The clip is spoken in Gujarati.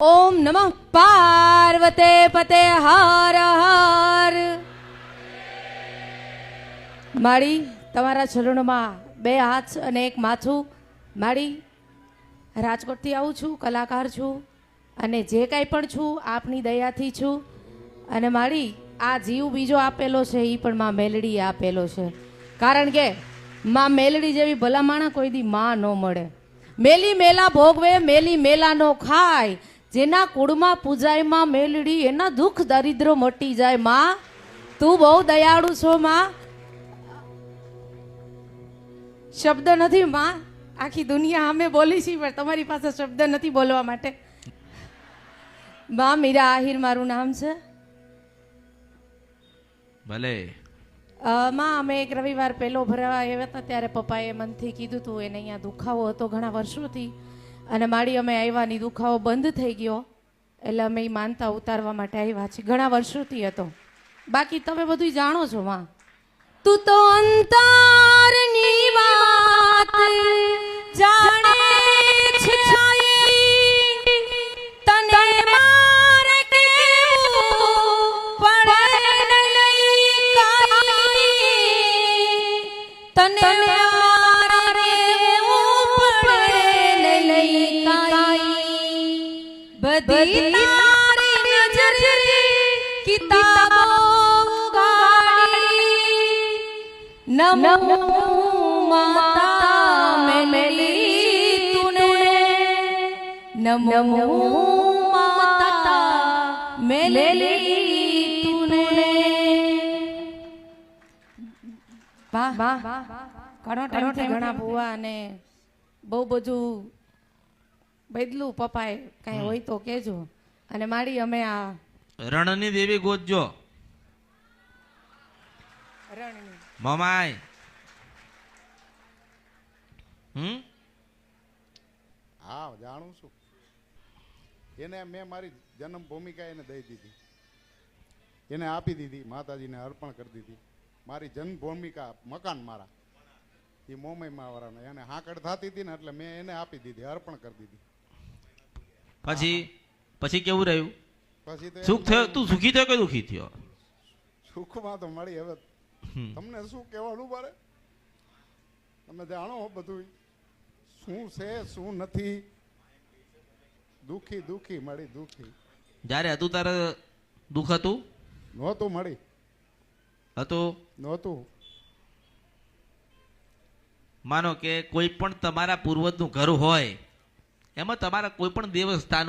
ઓમ નમઃ પાર્વતે પતે હર હર. માળી તમારા ચરણોમાં બે હાથ અને એક માથું. માળી રાજકોટથી આવું છું, કલાકાર છું અને જે કાંઈ પણ છું આપની દયાથી છું. અને માળી આ જીવ બીજો આપેલો છે એ પણ માં મેલડીએ આપેલો છે. કારણ કે માં મેલડી જેવી ભલા માણા કોઈ દી માં ન મળે. મેલી મેલા ભોગવે, મેલી મેલા નો ખાય. જેના કુળમાં પૂજાય માં મેલડી, એના દુઃખ દરિદ્રો મટી જાય. માં તું બહુ દયાળુ છો માં. શબ્દ નથી માં, આખી દુનિયા અમે બોલી છીએ પણ તમારી પાસે શબ્દ નથી બોલવા માટે. માં મીરા આહિર મારું નામ છે. ભલે માં અમે એક રવિવાર પહેલો ભરવા આવ્યા હતા ત્યારે પપ્પાએ મનથી કીધું હતું એને અહીંયા દુખાવો હતો ઘણા વર્ષોથી. અને માડી અમે આવ્યાની દુખાવો બંધ થઈ ગયો એટલે અમે એ માનતા ઉતારવા માટે આવ્યા છીએ. ઘણા વર્ષોથી હતો. બાકી તમે બધું જાણો છો માં. તું તો અંતરની વાત જાણે છે તને મારે કેવું પડે નહીં કાંઈ. તને મારે કેવું પડે નહીં કાંઈ. બધી તારી નજરે કિતાબો નમો માતા મેલડી તુને, નમો માતા મેલડી તુને. વાહ વાહ, ઘણો ટાઈમથી ઘણા ભૂવા અને બહુ બધું બદલું પપ્પાએ કાંઈ હોય તો કહેજો. અને માડી અમે આ રણની દેવી ગોતજો. રણની મમાય હા જાણું છું. એને મેં મારી જન્મ ભૂમિકા એને દઈ દીધી, એને આપી દીધી, માતાજીને અર્પણ કરી દીધી. મારી જન્મ ભૂમિકા મકાન મારા એ મોમઈમાં વાળાને એને હાકડ થતી હતી ને એટલે મેં એને આપી દીધી, અર્પણ કરી દીધી. પછી કેવું રહ્યું? પછી તો સુખ થયો? તું સુખી થયો કે દુખી થયો? સુખમાં તો મળી. હવે તમને શું કહેવાનું મારે? તમે જાણો બધું શું છે શું નથી. દુખી દુખી મળી દુખી. જ્યારે હતું તારે દુઃખ હતું? નહોતું મળી, હતું નહોતું. માનો કે કોઈ પણ તમારા પૂર્વજનું ઘર હોય, એમાં તમારા કોઈ પણ દેવસ્થાન